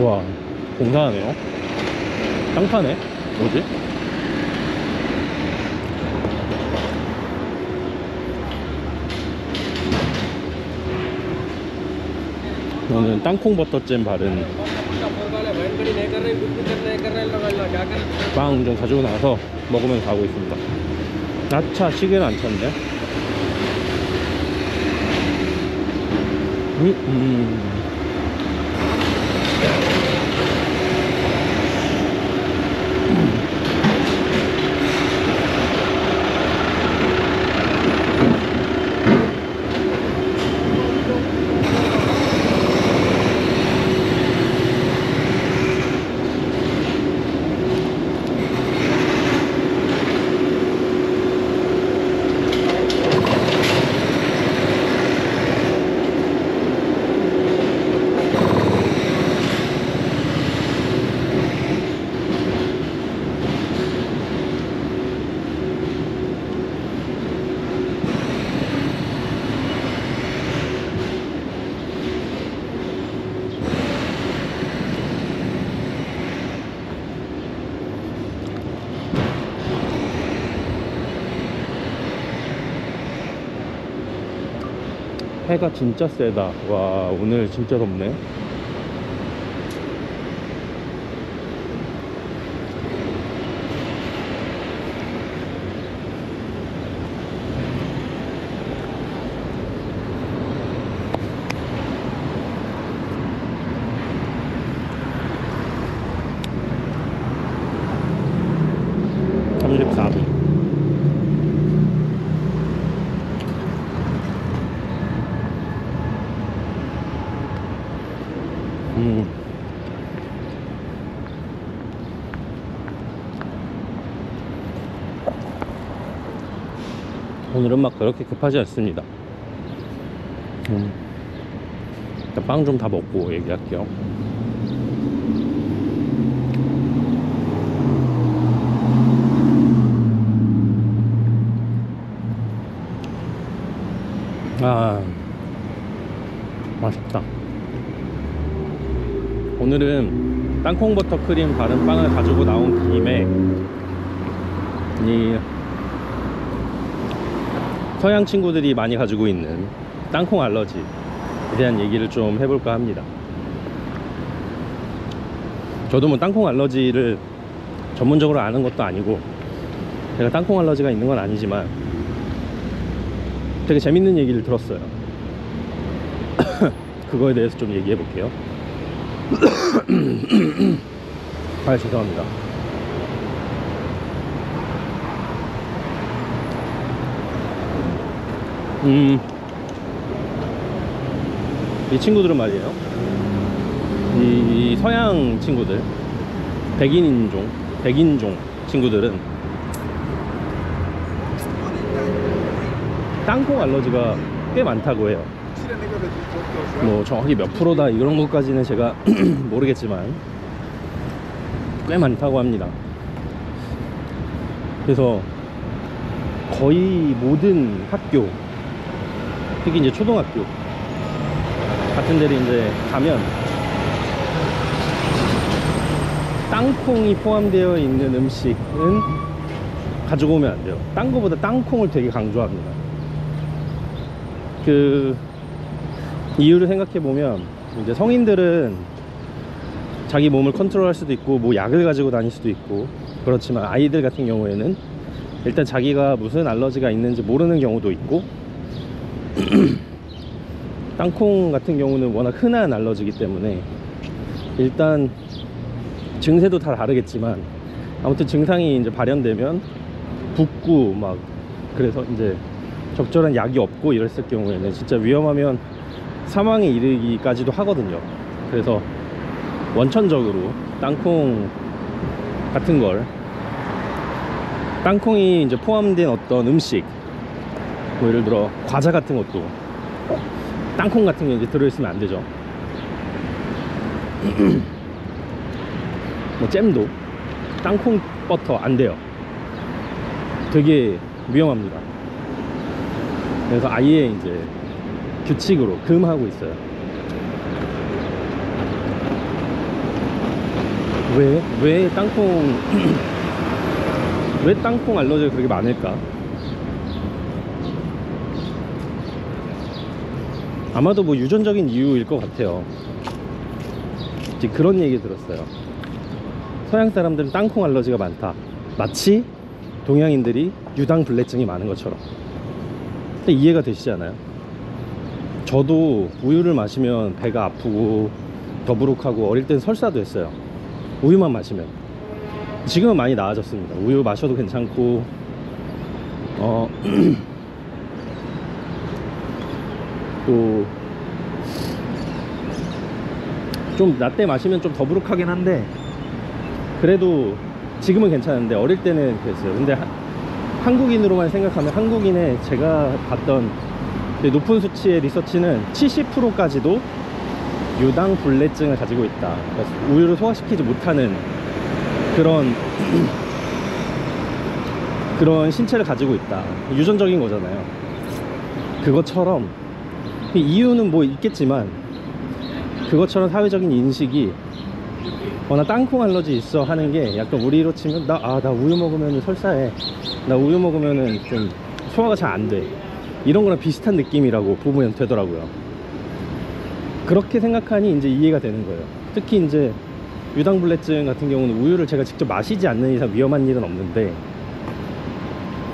우와, 공사하네요. 땅파네? 뭐지? 이거는 땅콩 버터잼 바른 빵 좀 가지고 나와서 먹으면서 가고 있습니다. 아차, 시계는 안 찼네. 해가 진짜 세다. 와, 오늘 진짜 덥네. 오늘은 막 그렇게 급하지 않습니다. 일단 빵 좀 다 먹고 얘기할게요. 아, 맛있다. 오늘은 땅콩 버터 크림 바른 빵을 가지고 나온 김에 이 서양 친구들이 많이 가지고 있는 땅콩 알러지에 대한 얘기를 좀 해볼까 합니다. 저도 뭐 땅콩 알러지를 전문적으로 아는 것도 아니고 제가 땅콩 알러지가 있는 건 아니지만 되게 재밌는 얘기를 들었어요. 그거에 대해서 좀 얘기해 볼게요. 아, 죄송합니다. 이 친구들은 말이에요, 이 서양 친구들, 백인종 친구들은 땅콩 알러지가 꽤 많다고 해요. 뭐 정확히 몇 프로다 이런 것까지는 제가 모르겠지만 꽤 많다고 합니다. 그래서 거의 모든 학교, 특히 이제 초등학교 같은 데를 이제 가면 땅콩이 포함되어 있는 음식은 가지고 오면 안 돼요. 딴 거보다 땅콩을 되게 강조합니다. 그 이유를 생각해 보면, 이제 성인들은 자기 몸을 컨트롤할 수도 있고 뭐 약을 가지고 다닐 수도 있고 그렇지만 아이들 같은 경우에는 일단 자기가 무슨 알러지가 있는지 모르는 경우도 있고 땅콩 같은 경우는 워낙 흔한 알러지이기 때문에 일단 증세도 다 다르겠지만 아무튼 증상이 이제 발현되면 붓고 막, 그래서 이제 적절한 약이 없고 이랬을 경우에는 진짜 위험하면 사망에 이르기까지도 하거든요. 그래서 원천적으로 땅콩 같은 걸, 땅콩이 이제 포함된 어떤 음식, 뭐 예를 들어 과자 같은 것도 땅콩 같은 게 이제 들어있으면 안 되죠. 뭐 잼도 땅콩 버터 안 돼요. 되게 위험합니다. 그래서 아예 이제 규칙으로 금하고 있어요. 왜 땅콩 왜 땅콩 알러지가 그렇게 많을까? 아마도 뭐 유전적인 이유일 것 같아요. 이제 그런 얘기 들었어요. 서양 사람들은 땅콩 알러지가 많다, 마치 동양인들이 유당불내증이 많은 것처럼. 근데 이해가 되시잖아요. 저도 우유를 마시면 배가 아프고 더부룩하고 어릴 땐 설사도 했어요. 우유만 마시면. 지금은 많이 나아졌습니다. 우유 마셔도 괜찮고 또 좀 라떼 마시면 좀 더부룩하긴 한데 그래도 지금은 괜찮은데 어릴 때는 그랬어요. 근데 한국인으로만 생각하면, 한국인의 제가 봤던 높은 수치의 리서치는 70%까지도 유당불내증을 가지고 있다. 그러니까 우유를 소화시키지 못하는 그런 신체를 가지고 있다. 유전적인 거잖아요. 그것처럼 이유는 뭐 있겠지만, 그것처럼 사회적인 인식이 나 땅콩 알러지 있어 하는 게 약간 우리로 치면 나 우유 먹으면 설사해, 나 우유 먹으면 좀 소화가 잘 안 돼, 이런 거랑 비슷한 느낌이라고 보면 되더라고요. 그렇게 생각하니 이제 이해가 되는 거예요. 특히 이제 유당불내증 같은 경우는 우유를 제가 직접 마시지 않는 이상 위험한 일은 없는데,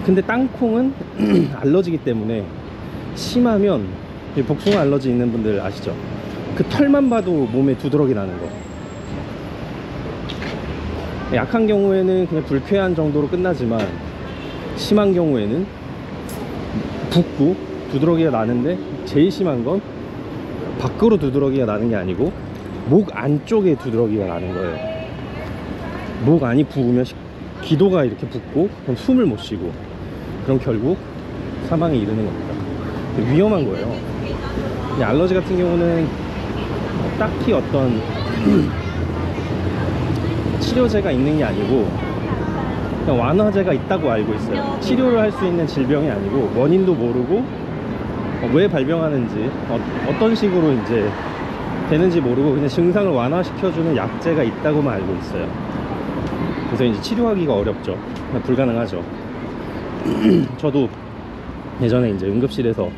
근데 땅콩은 알러지기 때문에 심하면, 복숭아 알러지 있는 분들 아시죠? 그 털만 봐도 몸에 두드러기 나는 거. 약한 경우에는 그냥 불쾌한 정도로 끝나지만, 심한 경우에는 붓고 두드러기가 나는데, 제일 심한 건 밖으로 두드러기가 나는 게 아니고 목 안쪽에 두드러기가 나는 거예요. 목 안이 부으면 기도가 이렇게 붓고 그럼 숨을 못 쉬고, 그럼 결국 사망에 이르는 겁니다. 위험한 거예요. 이 알러지 같은 경우는 딱히 어떤 치료제가 있는 게 아니고 그냥 완화제가 있다고 알고 있어요. 치료를 할 수 있는 질병이 아니고, 원인도 모르고 왜 발병하는지 어떤 식으로 이제 되는지 모르고 그냥 증상을 완화시켜주는 약제가 있다고만 알고 있어요. 그래서 이제 치료하기가 어렵죠. 불가능하죠. 저도 예전에 이제 응급실에서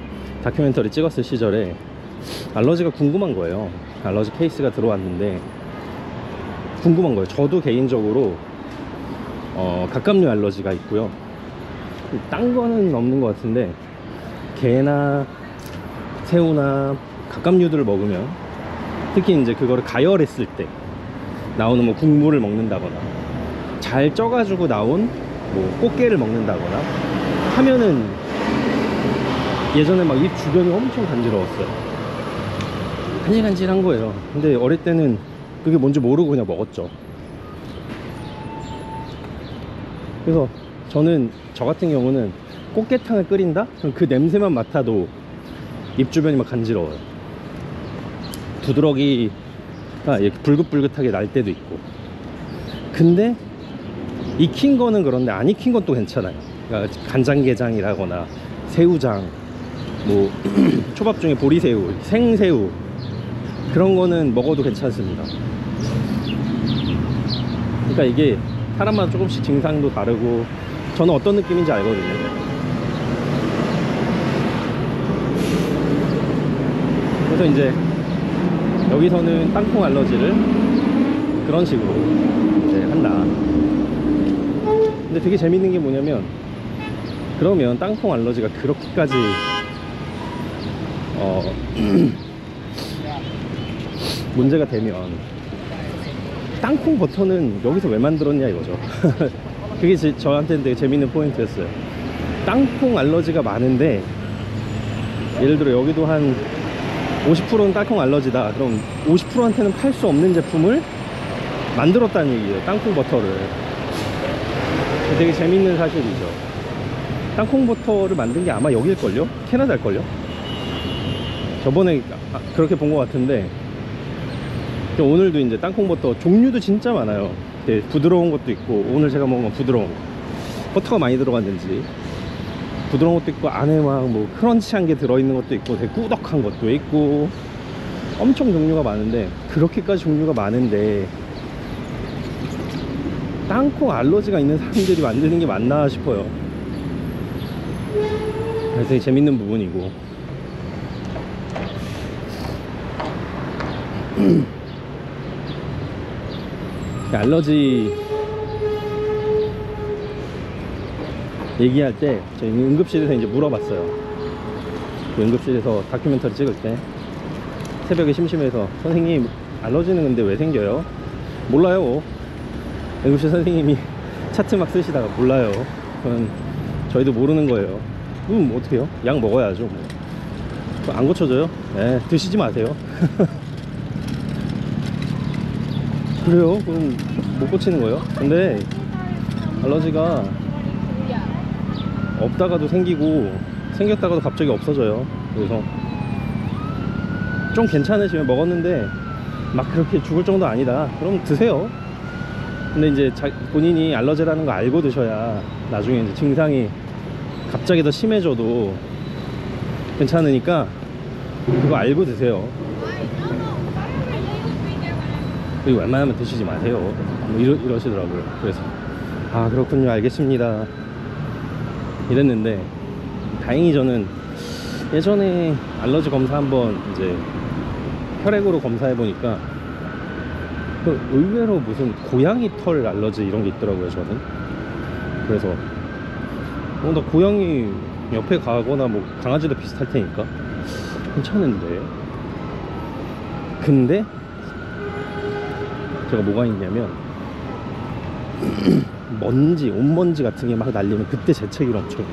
다큐멘터리 찍었을 시절에 알러지가 궁금한 거예요. 알러지 케이스가 들어왔는데 궁금한 거예요. 저도 개인적으로 갑각류 알러지가 있고요. 딴 거는 없는 것 같은데, 게나 새우나 갑각류들을 먹으면, 특히 이제 그거를 가열했을 때 나오는 뭐 국물을 먹는다거나 잘 쪄가지고 나온 뭐 꽃게를 먹는다거나 하면은, 예전에 막 입 주변이 엄청 간지러웠어요. 간질간질한 거예요. 근데 어릴 때는 그게 뭔지 모르고 그냥 먹었죠. 그래서 저는, 저 같은 경우는 꽃게탕을 끓인다? 그럼 그 냄새만 맡아도 입 주변이 막 간지러워요. 두드러기가 이렇게 불긋불긋하게 날 때도 있고. 근데 익힌 거는 그런데 안 익힌 건 또 괜찮아요. 그러니까 간장게장이라거나 새우장, 뭐 초밥 중에 보리새우, 생새우, 그런 거는 먹어도 괜찮습니다. 그러니까 이게 사람마다 조금씩 증상도 다르고, 저는 어떤 느낌인지 알거든요. 그래서 이제 여기서는 땅콩 알러지를 그런 식으로 이제 한다. 근데 되게 재밌는 게 뭐냐면, 그러면 땅콩 알러지가 그렇게까지 문제가 되면 땅콩 버터는 여기서 왜 만들었냐 이거죠. 그게 저한테는 되게 재밌는 포인트였어요. 땅콩 알러지가 많은데, 예를 들어 여기도 한 50%는 땅콩 알러지다. 그럼 50%한테는 팔 수 없는 제품을 만들었다는 얘기예요. 땅콩 버터를. 되게 재밌는 사실이죠. 땅콩 버터를 만든 게 아마 여기일걸요? 캐나다일걸요? 저번에 그렇게 본 것 같은데, 오늘도 이제 땅콩 버터 종류도 진짜 많아요. 부드러운 것도 있고, 오늘 제가 먹은 건 부드러운 거, 버터가 많이 들어갔는지 부드러운 것도 있고, 안에 막 뭐 크런치한 게 들어있는 것도 있고, 되게 꾸덕한 것도 있고, 엄청 종류가 많은데, 그렇게까지 종류가 많은데 땅콩 알러지가 있는 사람들이 만드는 게 맞나 싶어요. 그래서 되게 재밌는 부분이고. 알러지 얘기할 때 저희 응급실에서 이제 물어봤어요. 그 응급실에서 다큐멘터리 찍을 때 새벽에 심심해서 선생님 알러지는 근데 왜 생겨요? 몰라요. 응급실 선생님이 차트 막 쓰시다가 몰라요. 그건 저희도 모르는 거예요. 뭐 어떻게 해요? 약 먹어야죠 뭐. 안 고쳐져요? 네, 드시지 마세요. 그래요? 그럼 못 고치는 거예요? 근데 알러지가 없다가도 생기고 생겼다가도 갑자기 없어져요. 그래서 좀 괜찮으시면 먹었는데 막 그렇게 죽을 정도 아니다 그럼 드세요. 근데 이제 본인이 알러지라는 거 알고 드셔야 나중에 이제 증상이 갑자기 더 심해져도 괜찮으니까 그거 알고 드세요. 그리고 웬만하면 드시지 마세요. 뭐 이러시더라고요. 그래서 아 그렇군요 알겠습니다 이랬는데, 다행히 저는 예전에 알러지 검사 한번 이제 혈액으로 검사해 보니까 그 의외로 무슨 고양이 털 알러지 이런 게 있더라고요 저는. 그래서 나 고양이 옆에 가거나 뭐 강아지도 비슷할 테니까 괜찮은데, 근데 제가 뭐가 있냐면 먼지, 온먼지 같은 게 막 날리면 그때 재채기를 엄청 해요.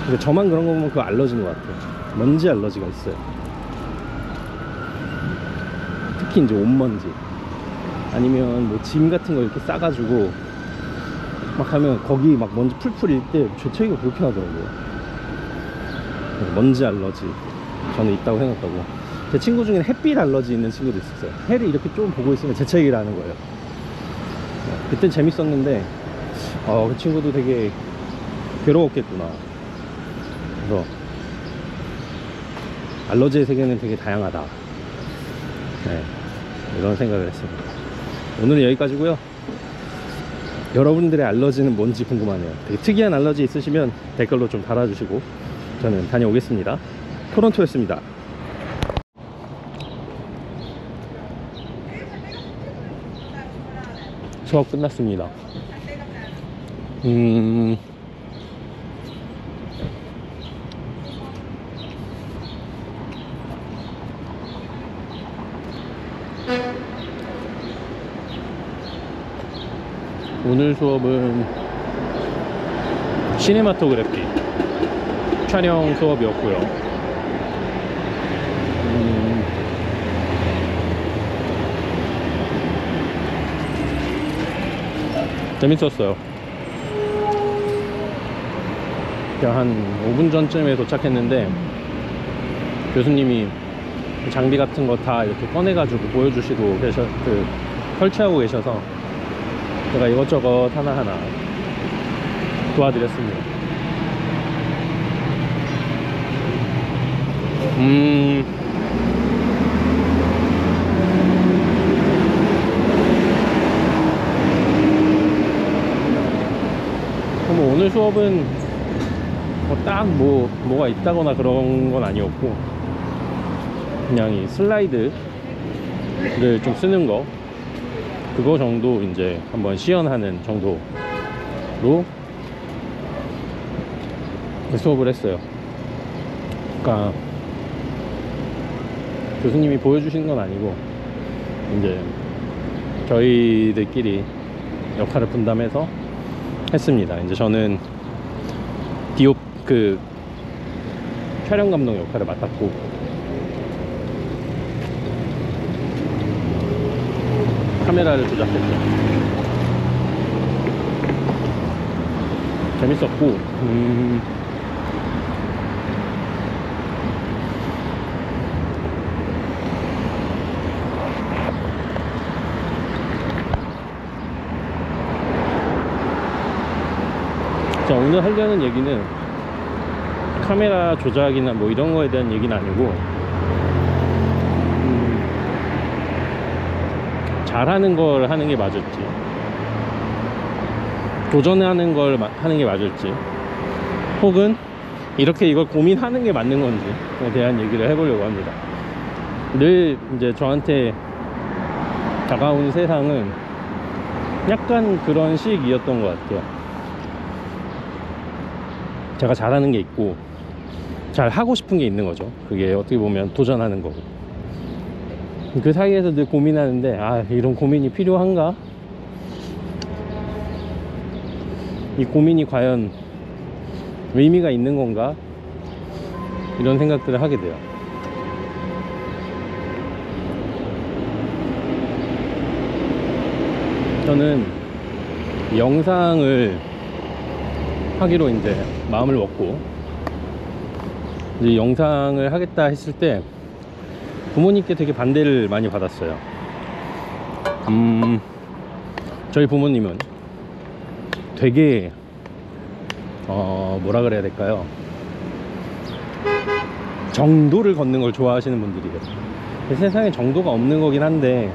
근데 저만 그런 거 보면 그거 알러지인 것 같아요. 먼지 알러지가 있어요. 특히 이제 온먼지 아니면 뭐 짐 같은 거 이렇게 싸가지고 막 하면 거기 막 먼지 풀풀 일 때 재채기가 그렇게 나더라고요. 먼지 알러지 저는 있다고 생각하고, 제 친구 중에는 햇빛 알러지 있는 친구도 있었어요. 해를 이렇게 좀 보고 있으면 재채기를 하는 거예요. 그땐 재밌었는데 그 친구도 되게 괴로웠겠구나. 그래서 알러지의 세계는 되게 다양하다, 네, 이런 생각을 했습니다. 오늘은 여기까지고요. 여러분들의 알러지는 뭔지 궁금하네요. 되게 특이한 알러지 있으시면 댓글로 좀 달아주시고 저는 다녀오겠습니다. 토론토였습니다. 수업 끝났습니다. 오늘 수업은 시네마토그래피 촬영 수업이었고요. 재밌었어요. 한 5분 전쯤에 도착했는데 교수님이 장비 같은 거 다 이렇게 꺼내가지고 보여주시고 설치하고 계셔서 제가 이것저것 하나하나 도와드렸습니다. 뭐 오늘 수업은 뭐가 있다거나 그런 건 아니었고, 그냥 이 슬라이드를 좀 쓰는 거, 그거 정도 이제 한번 시연하는 정도로 수업을 했어요. 그러니까 교수님이 보여주신 건 아니고 이제 저희들끼리 역할을 분담해서 했습니다. 이제 저는 디오 촬영 감독 역할을 맡았고, 카메라를 조작했죠. 재밌었고, 자, 오늘 하려는 얘기는 카메라 조작이나 뭐 이런 거에 대한 얘기는 아니고, 잘하는 걸 하는 게 맞을지, 도전하는 걸 하는 게 맞을지, 혹은 이렇게 이걸 고민하는 게 맞는 건지에 대한 얘기를 해보려고 합니다. 늘 이제 저한테 다가온 세상은 약간 그런 식이었던 것 같아요. 제가 잘하는 게 있고 잘 하고 싶은 게 있는 거죠. 그게 어떻게 보면 도전하는 거고, 그 사이에서 늘 고민하는데, 아, 이런 고민이 필요한가? 이 고민이 과연 의미가 있는 건가? 이런 생각들을 하게 돼요. 저는 영상을 하기로 이제 마음을 먹고 이제 영상을 하겠다 했을 때 부모님께 되게 반대를 많이 받았어요. 저희 부모님은 되게 뭐라 그래야 될까요? 정도를 걷는 걸 좋아하시는 분들이에요. 세상에 정도가 없는 거긴 한데,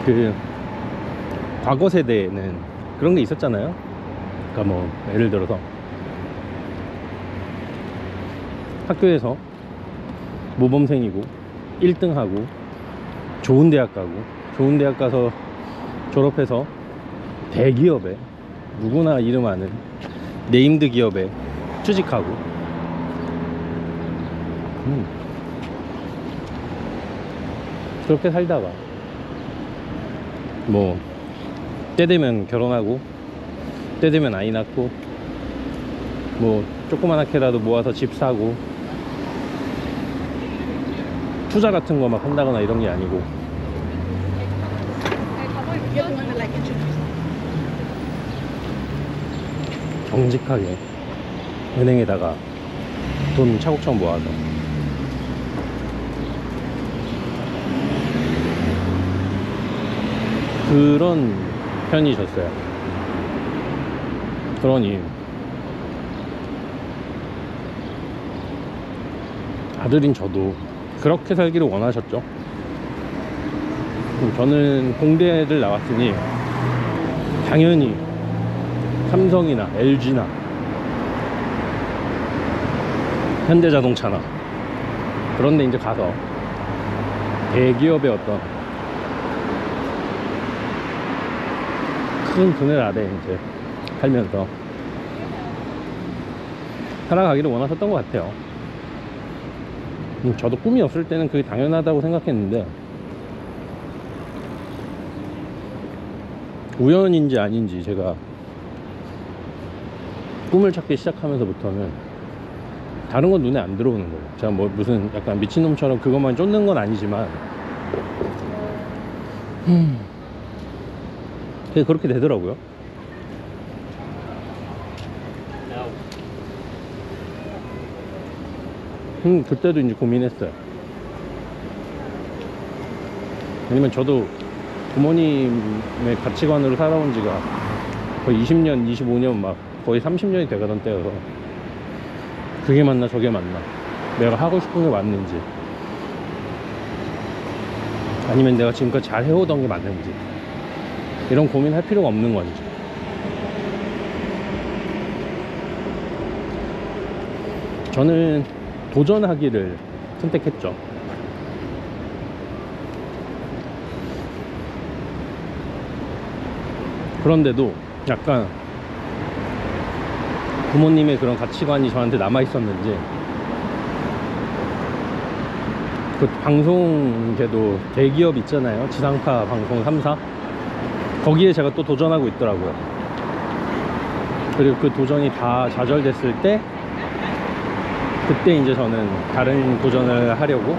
그 과거 세대에는 그런 게 있었잖아요. 그러니까 뭐 예를 들어서 학교에서 모범생이고 1등하고 좋은 대학 가고, 좋은 대학 가서 졸업해서 대기업에, 누구나 이름 아는 네임드 기업에 취직하고, 그렇게 살다가 뭐 때 되면 결혼하고 때 되면 아이 낳고, 뭐 조그만하게라도 모아서 집 사고, 투자 같은 거 막 한다거나 이런 게 아니고, 정직하게 은행에다가 돈 차곡차곡 모아서 그런 편이셨어요. 그러니 아들인 저도 그렇게 살기를 원하셨죠. 저는 공대를 나왔으니 당연히 삼성이나 LG나 현대자동차나 그런 데 이제 가서 대기업의 어떤 큰 그늘 아래 이제 살면서 살아가기를 원하셨던 것 같아요. 저도 꿈이 없을 때는 그게 당연하다고 생각했는데, 우연인지 아닌지 제가 꿈을 찾기 시작하면서부터는 다른 건 눈에 안 들어오는 거예요. 제가 뭐 무슨 약간 미친놈처럼 그것만 쫓는 건 아니지만 그렇게 되더라고요. 그때도 이제 고민했어요. 왜냐면 저도 부모님의 가치관으로 살아온 지가 거의 20년, 25년, 막 거의 30년이 돼가던 때여서, 그게 맞나 저게 맞나, 내가 하고 싶은 게 맞는지, 아니면 내가 지금까지 잘 해오던 게 맞는지, 이런 고민할 필요가 없는 건지. 저는 도전하기를 선택했죠. 그런데도 약간 부모님의 그런 가치관이 저한테 남아있었는지, 그 방송계도 대기업 있잖아요. 지상파 방송 3사, 거기에 제가 또 도전하고 있더라고요. 그리고 그 도전이 다 좌절됐을 때, 그때 이제 저는 다른 도전을 하려고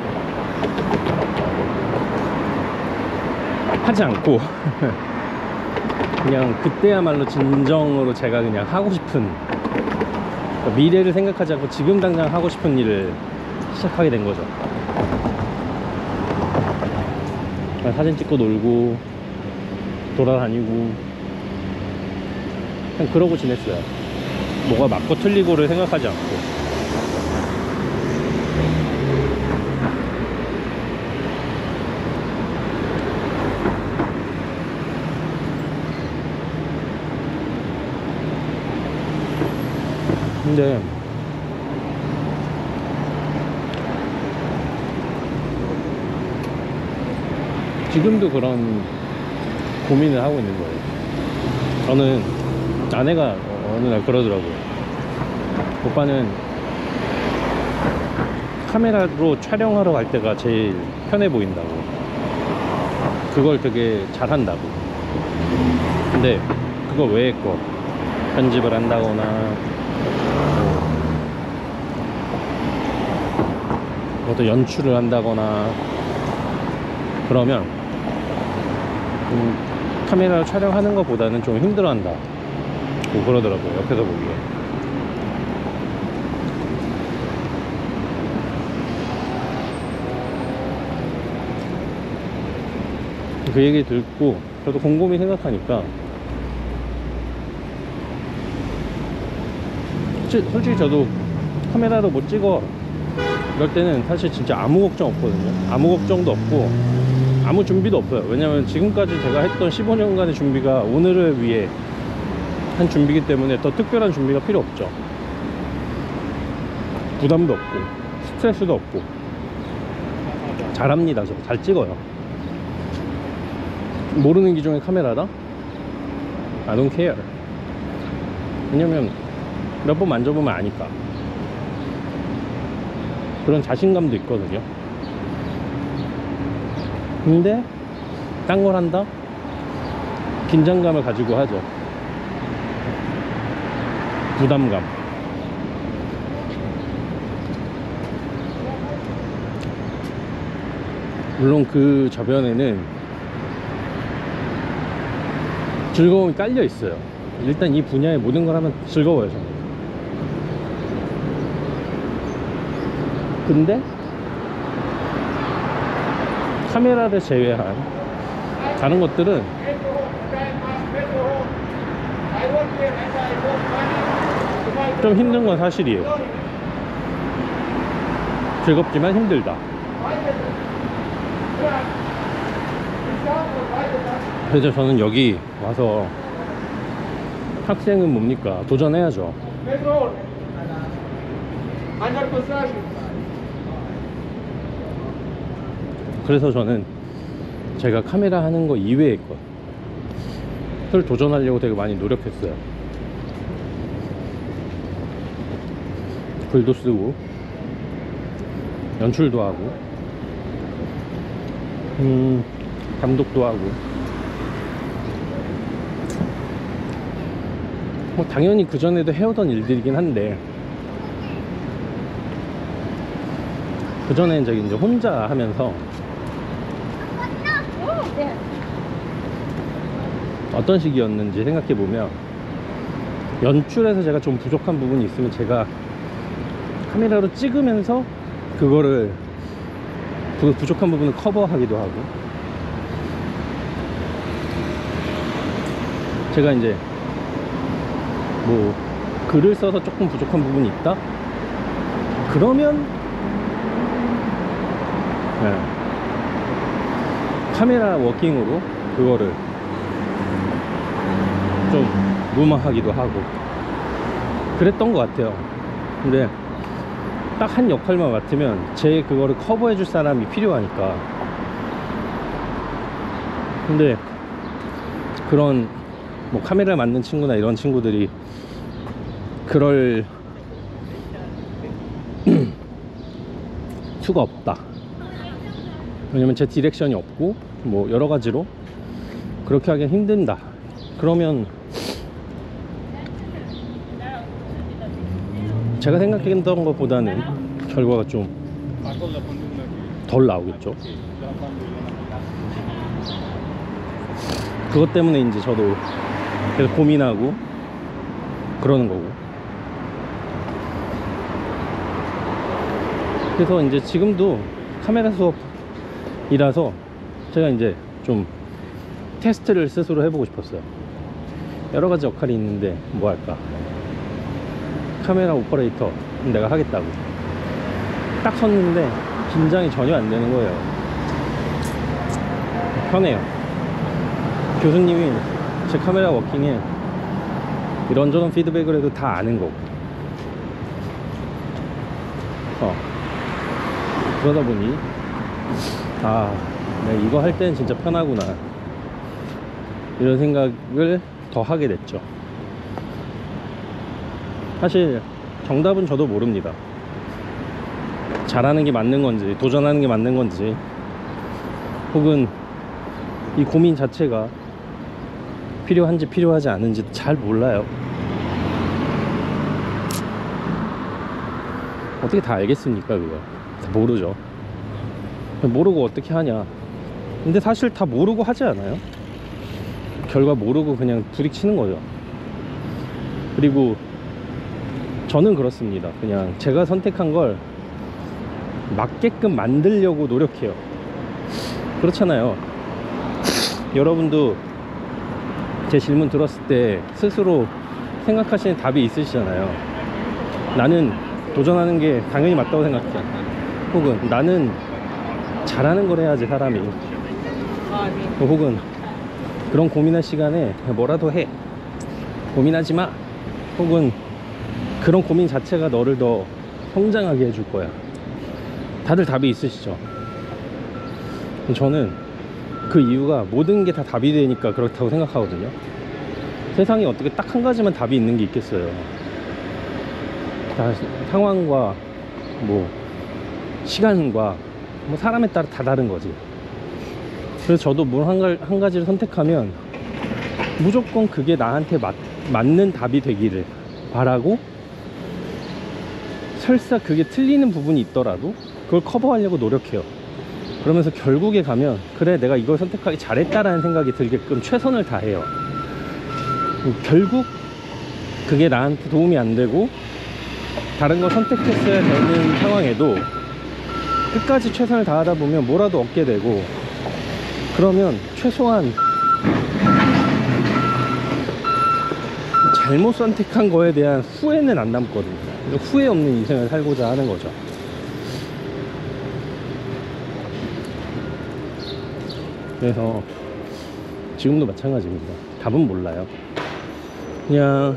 하지 않고 그냥 그때야말로 진정으로 제가 그냥 하고 싶은, 그러니까 미래를 생각하지 않고 지금 당장 하고 싶은 일을 시작하게 된 거죠. 그냥 사진 찍고 놀고 돌아다니고 그냥 그러고 지냈어요. 뭐가 맞고 틀리고를 생각하지 않고. 근데 지금도 그런 고민을 하고 있는 거예요. 저는 아내가 어느 날 그러더라고요. 오빠는 카메라로 촬영하러 갈 때가 제일 편해 보인다고, 그걸 되게 잘한다고. 근데 그거 외에 거 편집을 한다거나 어떤 연출을 한다거나 그러면 카메라로 촬영하는 것보다는 좀 힘들어한다 고 그러더라고요, 옆에서 보기에. 그 얘기 듣고 저도 곰곰이 생각하니까 솔직히 저도 카메라로 못 찍어 이럴 때는 사실 진짜 아무 걱정 없거든요. 아무 걱정도 없고 아무 준비도 없어요. 왜냐면 지금까지 제가 했던 15년간의 준비가 오늘을 위해 한 준비이기 때문에 더 특별한 준비가 필요 없죠. 부담도 없고 스트레스도 없고 잘합니다. 저 잘 찍어요. 모르는 기종의 카메라다? I don't care. 왜냐면 몇 번 만져보면 아니까. 그런 자신감도 있거든요. 근데 딴 걸 한다? 긴장감을 가지고 하죠. 부담감. 물론 그 저변에는 즐거움이 깔려 있어요. 일단 이 분야의 모든 걸 하면 즐거워요, 저는. 근데 카메라를 제외한 다른 것들은 좀 힘든 건 사실이에요. 즐겁지만 힘들다. 그래서 저는 여기 와서 학생은 뭡니까? 도전해야죠. 그래서 저는 제가 카메라 하는 거 이외의 것을 도전하려고 되게 많이 노력했어요. 글도 쓰고 연출도 하고 감독도 하고 뭐 당연히 그전에도 해오던 일들이긴 한데 그전엔 이제 혼자 하면서 어떤 식이었는지 생각해보면 연출에서 제가 좀 부족한 부분이 있으면 제가 카메라로 찍으면서 그거를 그 부족한 부분을 커버하기도 하고, 제가 이제 뭐 글을 써서 조금 부족한 부분이 있다? 그러면 네, 카메라 워킹으로 그거를 좀 무마하기도 하고 그랬던 것 같아요. 근데 딱 한 역할만 맡으면 제 그거를 커버해 줄 사람이 필요하니까. 근데 그런 뭐 카메라 맞는 친구나 이런 친구들이 그럴 수가 없다. 왜냐면 제 디렉션이 없고 뭐 여러 가지로 그렇게 하긴 힘든다. 그러면 제가 생각했던 것보다는 결과가 좀 덜 나오겠죠. 그것 때문에 이제 저도 계속 고민하고 그러는 거고. 그래서 이제 지금도 카메라 수업이라서 제가 이제 좀 테스트를 스스로 해보고 싶었어요. 여러 가지 역할이 있는데 뭐 할까? 카메라 오퍼레이터 내가 하겠다고 딱 섰는데 긴장이 전혀 안 되는 거예요. 편해요. 교수님이 제 카메라 워킹에 이런저런 피드백을 해도 다 아는 거고 그러다 보니 네, 이거 할 때는 진짜 편하구나 이런 생각을 더 하게 됐죠. 사실 정답은 저도 모릅니다. 잘하는 게 맞는 건지 도전하는 게 맞는 건지, 혹은 이 고민 자체가 필요한지 필요하지 않은지 잘 몰라요. 어떻게 다 알겠습니까? 그거 모르죠. 모르고 어떻게 하냐. 근데 사실 다 모르고 하지 않아요? 결과 모르고 그냥 부딪히는 거죠. 그리고 저는 그렇습니다. 그냥 제가 선택한 걸 맞게끔 만들려고 노력해요. 그렇잖아요. 여러분도 제 질문 들었을 때 스스로 생각하시는 답이 있으시잖아요. 나는 도전하는 게 당연히 맞다고 생각해. 혹은 나는 잘하는 걸 해야지 사람이. 혹은 그런 고민할 시간에 뭐라도 해, 고민하지 마. 혹은 그런 고민 자체가 너를 더 성장하게 해줄 거야. 다들 답이 있으시죠? 저는 그 이유가 모든 게 다 답이 되니까 그렇다고 생각하거든요. 세상에 어떻게 딱 한 가지만 답이 있는 게 있겠어요. 다 상황과 뭐 시간과 뭐 사람에 따라 다 다른 거지. 그래서 저도 뭘 한 가지를 선택하면 무조건 그게 나한테 맞는 답이 되기를 바라고, 설사 그게 틀리는 부분이 있더라도 그걸 커버하려고 노력해요. 그러면서 결국에 가면 그래, 내가 이걸 선택하기 잘했다라는 생각이 들게끔 최선을 다해요. 결국 그게 나한테 도움이 안 되고 다른 걸 선택했어야 되는 상황에도 끝까지 최선을 다하다 보면 뭐라도 얻게 되고, 그러면 최소한 잘못 선택한 거에 대한 후회는 안 남거든요. 후회 없는 인생을 살고자 하는 거죠. 그래서 지금도 마찬가지입니다. 답은 몰라요. 그냥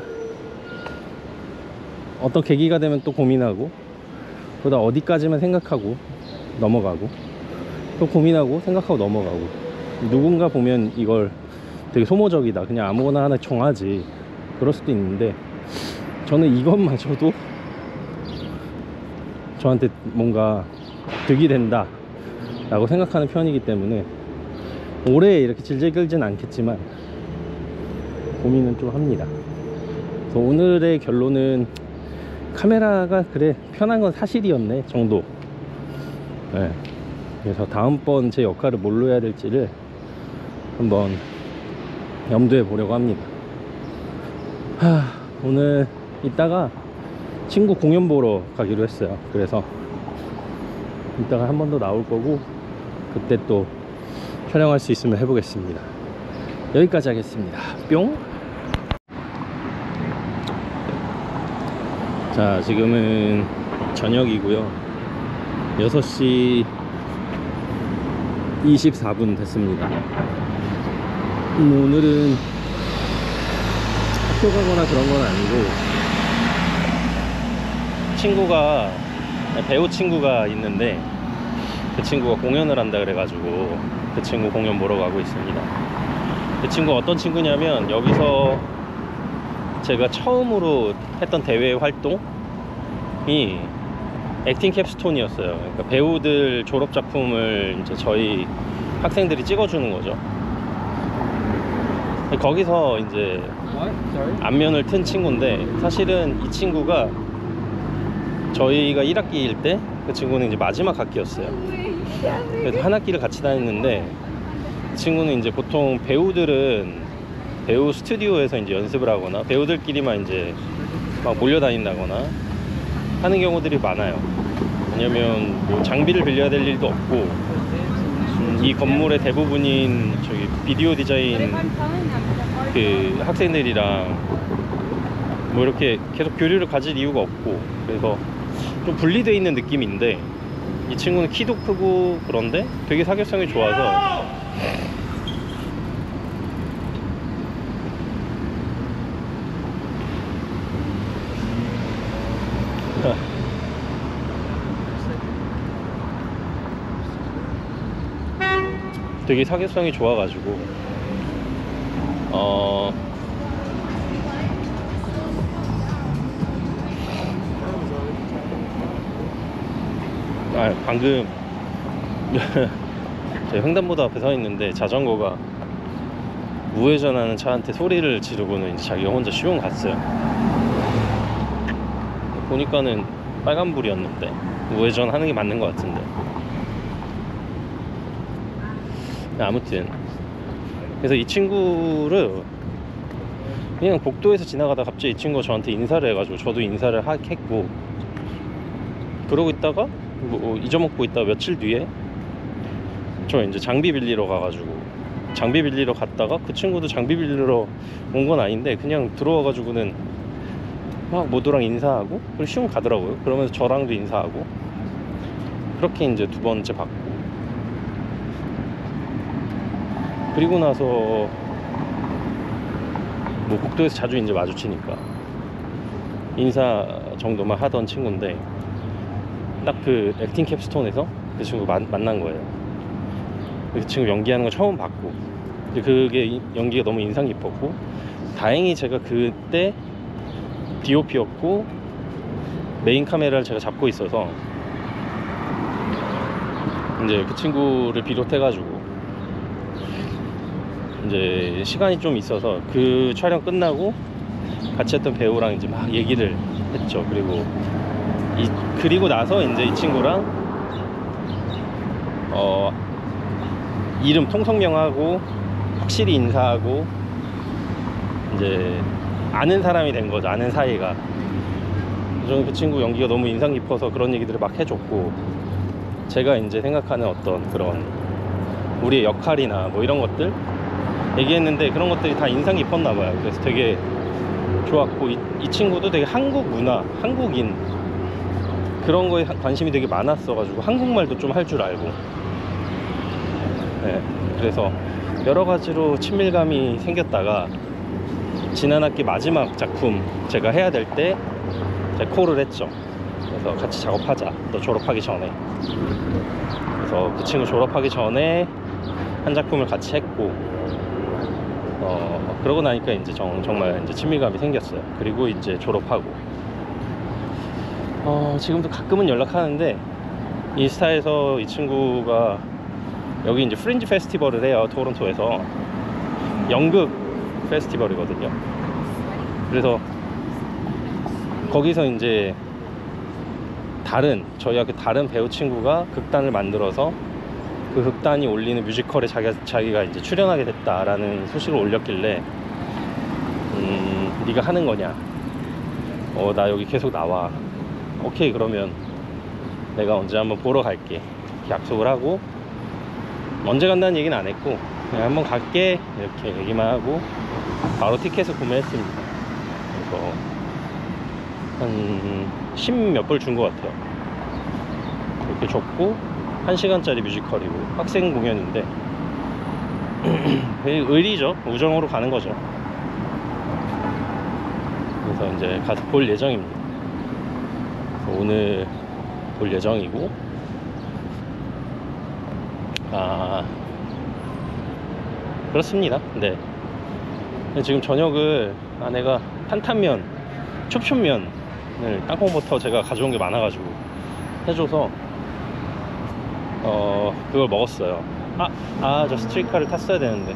어떤 계기가 되면 또 고민하고, 그러다 어디까지만 생각하고 넘어가고, 또 고민하고 생각하고 넘어가고. 누군가 보면 이걸 되게 소모적이다, 그냥 아무거나 하나 정하지, 그럴 수도 있는데, 저는 이것마저도 저한테 뭔가 득이 된다 라고 생각하는 편이기 때문에 오래 이렇게 질질 끌진 않겠지만 고민은 좀 합니다. 그래서 오늘의 결론은 카메라가 그래 편한 건 사실이었네 정도. 네. 그래서 다음번 제 역할을 뭘로 해야 될지를 한번 염두에 보려고 합니다. 오늘 이따가 친구 공연 보러 가기로 했어요. 그래서 이따가 한 번 더 나올 거고, 그때 또 촬영할 수 있으면 해보겠습니다. 여기까지 하겠습니다. 뿅. 자, 지금은 저녁이고요. 6시 24분 됐습니다. 오늘은 학교 가거나 그런 건 아니고, 배우 친구가 있는데 그 친구가 공연을 한다 그래가지고 그 친구 공연 보러 가고 있습니다. 그 친구 어떤 친구냐면, 여기서 제가 처음으로 했던 대회 활동이 액팅 캡스톤이었어요. 그러니까 배우들 졸업 작품을 이제 저희 학생들이 찍어주는 거죠. 거기서 이제 안면을 튼 친구인데, 사실은 이 친구가 저희가 1학기일 때 그 친구는 이제 마지막 학기였어요. 그래서 한 학기를 같이 다녔는데, 그 친구는 이제 보통 배우들은 배우 스튜디오에서 이제 연습을 하거나 배우들끼리만 이제 막 몰려다닌다거나 하는 경우들이 많아요. 왜냐면 뭐 장비를 빌려야 될 일도 없고, 이 건물의 대부분인 저기 비디오 디자인 그 학생들이랑 뭐 이렇게 계속 교류를 가질 이유가 없고, 그래서 좀 분리되어 있는 느낌인데, 이 친구는 키도 크고 그런데 되게 사교성이 좋아서 되게 사교성이 좋아가지고 방금 제 횡단보도 앞에 서 있는데 자전거가 우회전하는 차한테 소리를 지르고는 이제 자기가 혼자 쉬운 갔어요. 보니까는 빨간불이었는데 우회전하는 게 맞는 것 같은데. 아무튼 그래서 이 친구를 그냥 복도에서 지나가다 갑자기 이 친구가 저한테 인사를 해가지고 저도 인사를 했고, 그러고 있다가 뭐 잊어먹고 있다가 며칠 뒤에 저 이제 장비 빌리러 가가지고, 장비 빌리러 갔다가 그 친구도 장비 빌리러 온 건 아닌데 그냥 들어와가지고는 막 모두랑 인사하고 그리고 쉬운 가더라고요. 그러면서 저랑도 인사하고, 그렇게 이제 두 번째 봤고, 그리고 나서 뭐 복도에서 자주 이제 마주치니까 인사 정도만 하던 친구인데, 딱 그 액팅 캡스톤에서 그 친구 만난 거예요. 그 친구 연기하는 거 처음 봤고, 그게 연기가 너무 인상 깊었고, 다행히 제가 그때 DOP였고 메인 카메라를 제가 잡고 있어서 이제 그 친구를 비롯해가지고 이제 시간이 좀 있어서 그 촬영 끝나고 같이 했던 배우랑 이제 막 얘기를 했죠. 그리고 나서 이제 이 친구랑 이름 통성명하고 확실히 인사하고 이제 아는 사람이 된 거죠. 아는 사이가. 저는 그 친구 연기가 너무 인상 깊어서 그런 얘기들을 막 해줬고, 제가 이제 생각하는 어떤 그런 우리의 역할이나 뭐 이런 것들 얘기했는데 그런 것들이 다 인상 깊었나 봐요. 그래서 되게 좋았고, 이 친구도 되게 한국 문화, 한국인 그런 거에 관심이 되게 많았어가지고 한국말도 좀 할 줄 알고, 네, 그래서 여러 가지로 친밀감이 생겼다가 지난 학기 마지막 작품 제가 해야 될 때 제가 콜을 했죠. 그래서 같이 작업하자, 너 졸업하기 전에. 그래서 그 친구 졸업하기 전에 한 작품을 같이 했고, 그러고 나니까 이제 정말 이제 친밀감이 생겼어요. 그리고 이제 졸업하고 지금도 가끔은 연락하는데, 인스타에서 이 친구가 여기 이제 프린지 페스티벌을 해요. 토론토에서 연극 페스티벌이거든요. 그래서 거기서 이제 저희 학교 다른 배우 친구가 극단을 만들어서 그 극단이 올리는 뮤지컬에 자기가 이제 출연하게 됐다라는 소식을 올렸길래, 네가 하는 거냐? 나 여기 계속 나와. 오케이, 그러면 내가 언제 한번 보러 갈게. 이렇게 약속을 하고, 언제 간다는 얘기는 안 했고 그냥 한번 갈게 이렇게 얘기만 하고 바로 티켓을 구매했습니다. 그래서 한 10몇 불 준 것 같아요. 이렇게 줬고, 1시간짜리 뮤지컬이고 학생 공연인데 의리죠. 우정으로 가는 거죠. 그래서 이제 가서 볼 예정입니다. 그래서 오늘 볼 예정이고, 그렇습니다. 네. 지금 저녁을 아내가 탄탄면, 첩촌면을 땅콩버터 제가 가져온 게 많아가지고 해줘서 그걸 먹었어요. 저 스트리카를 탔어야 되는데,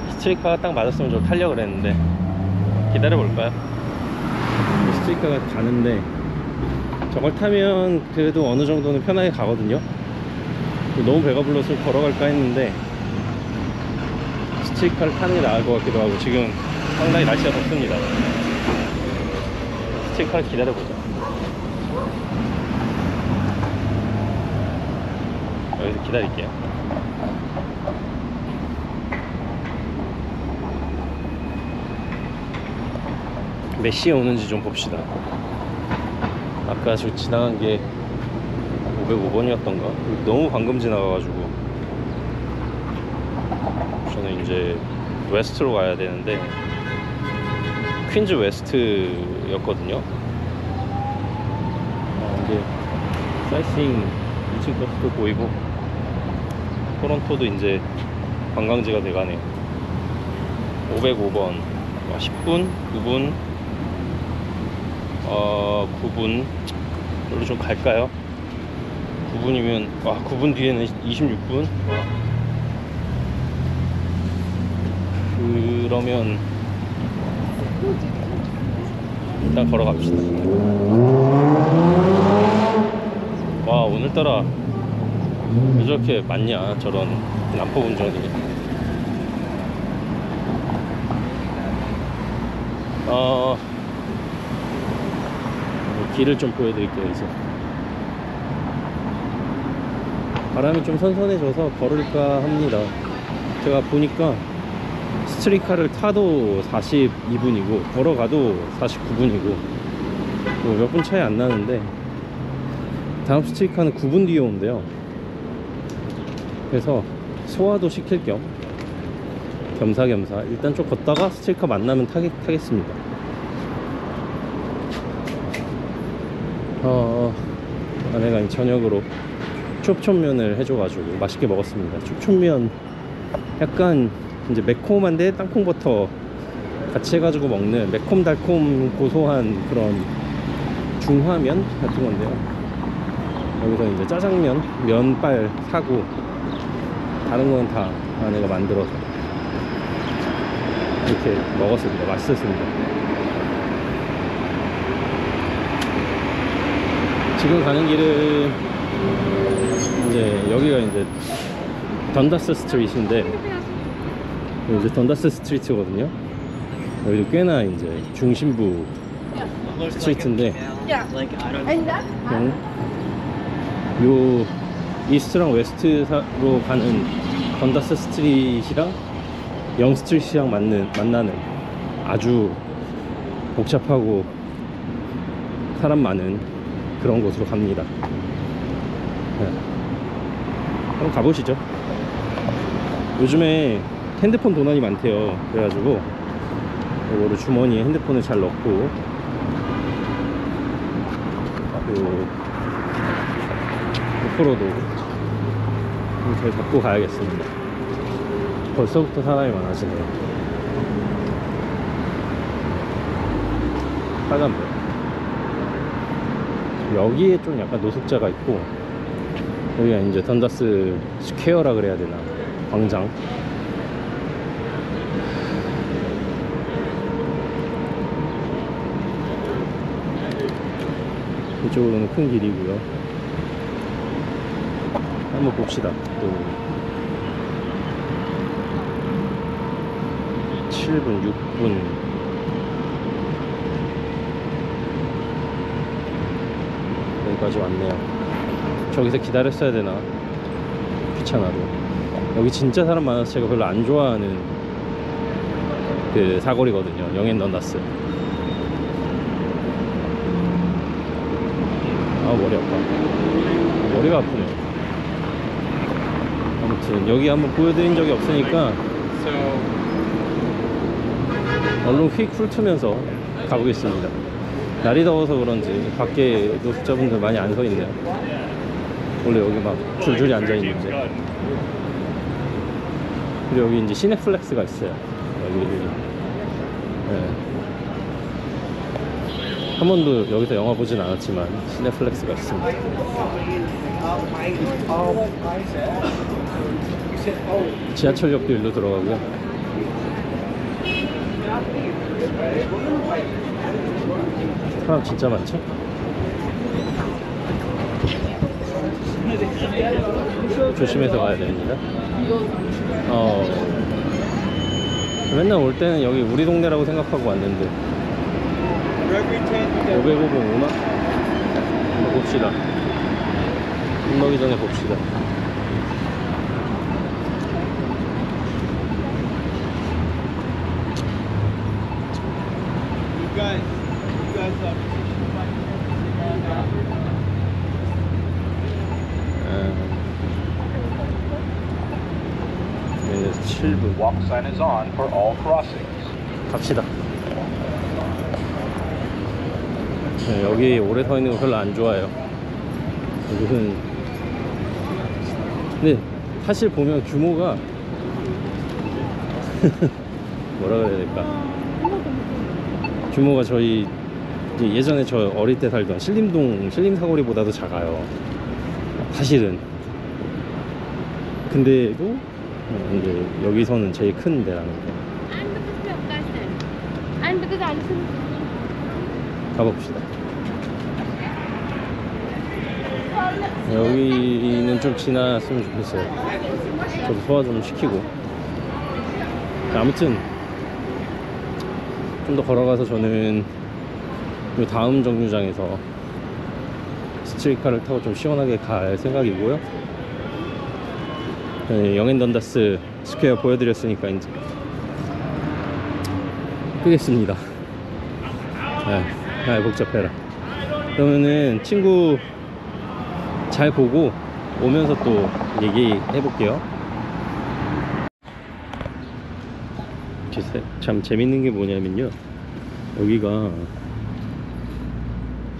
스트리카가 딱 맞았으면 좀 타려고 그랬는데, 기다려볼까요? 스트리카가 가는데 저걸 타면 그래도 어느 정도는 편하게 가거든요. 너무 배가 불러서 걸어갈까 했는데 스트리카를 타는 게 나을 것 같기도 하고, 지금 상당히 날씨가 덥습니다. 스트리카를 기다려보자. 여기서 기다릴게요. 몇 시에 오는지 좀 봅시다. 아까 저 지나간 게 505번이었던가? 너무 방금 지나가가지고 저는 이제 웨스트로 가야 되는데 퀸즈 웨스트였거든요. 이게 사이싱 2층 버스도 보이고 토론토도 이제 관광지가 돼가네요. 505번 10분? 9분? 9분 여기로 좀 갈까요? 9분이면 9분 뒤에는 26분? 그러면 일단 걸어갑시다. 와, 오늘따라 왜 저렇게 많냐 저런 난폭 운전이. 길을 좀 보여드릴게요. 이제 바람이 좀 선선해져서 걸을까 합니다. 제가 보니까 스트리카를 타도 42분이고 걸어가도 49분이고 몇 분 차이 안 나는데 다음 스트리카는 9분 뒤에 온대요. 그래서 소화도 시킬 겸 겸사겸사 일단 좀 걷다가 스트리카 만나면 타겠습니다. 아내가 저녁으로 촉촌면을 해줘가지고 맛있게 먹었습니다. 촉촌면 약간 이제 매콤한데 땅콩버터 같이 해가지고 먹는 매콤달콤 고소한 그런 중화면 같은 건데요. 여기서 이제 짜장면 면발 사고 다른 건 다 아내가 만들어서 이렇게 먹었습니다. 맛있었습니다. 지금 가는 길은 이제 여기가 이제 던다스 스트리트인데 이제 던다스 스트리트거든요. 여기도 꽤나 이제 중심부 스트리트인데 요 이스트랑 웨스트로 가는 던다스 스트리트랑 영 스트리트랑 만나는 아주 복잡하고 사람 많은 그런 곳으로 갑니다. 네. 한번 가보시죠. 요즘에 핸드폰 도난이 많대요. 그래가지고 이거를 주머니에 핸드폰을 잘 넣고 앞으로도 잘 잡고 가야겠습니다. 벌써부터 사람이 많아지네요. 빨간 불. 여기에 좀 약간 노숙자가 있고 여기가 이제 던다스 스퀘어라 그래야 되나, 광장. 이쪽으로는 큰 길이고요. 한번 봅시다. 또 7분, 6분. 여기까지 왔네요. 저기서 기다렸어야 되나? 귀찮아도. 여기 진짜 사람 많아서 제가 별로 안 좋아하는 그 사거리거든요. 영앤 던다스. 머리 아파. 머리가 아프네요. 아무튼 여기 한번 보여드린 적이 없으니까 얼른 휙 훑으면서 가보겠습니다. 날이 더워서 그런지 밖에 노숙자분들 많이 안 서 있네요. 원래 여기 막 줄줄이 앉아 있는데. 그리고 여기 이제 시네플렉스가 있어요. 여기. 네. 한 번도 여기서 영화 보진 않았지만 시네플렉스가 있습니다. 지하철역도 일로 들어가고요. 사람 진짜 많죠? 조심해서 가야 됩니다. 맨날 올 때는 여기 우리 동네라고 생각하고 왔는데 505번 오나? 한번 봅시다. 밥 먹기 전에 봅시다. 여기는 7분. Walk sign is on for all crossings. 갑시다. 네, 여기 오래 서 있는 거 별로 안 좋아해요. 무슨 근데 사실 보면 규모가 뭐라 그래야 될까, 규모가 저희 예전에 저 어릴 때 살던 신림동 신림사거리보다도 작아요 사실은. 근데도 이제 여기서는 제일 큰 데라는 거. 가봅시다. 여기는 좀 지났으면 좋겠어요. 저도 소화 좀 시키고. 아무튼 좀 더 걸어가서 저는 이 다음 정류장에서 스트리트카를 타고 좀 시원하게 갈 생각이고요. 영앤던다스 스퀘어 보여드렸으니까 이제 끄겠습니다. 복잡해라. 그러면은 친구 잘 보고 오면서 또 얘기해 볼게요. 참 재밌는 게 뭐냐면요, 여기가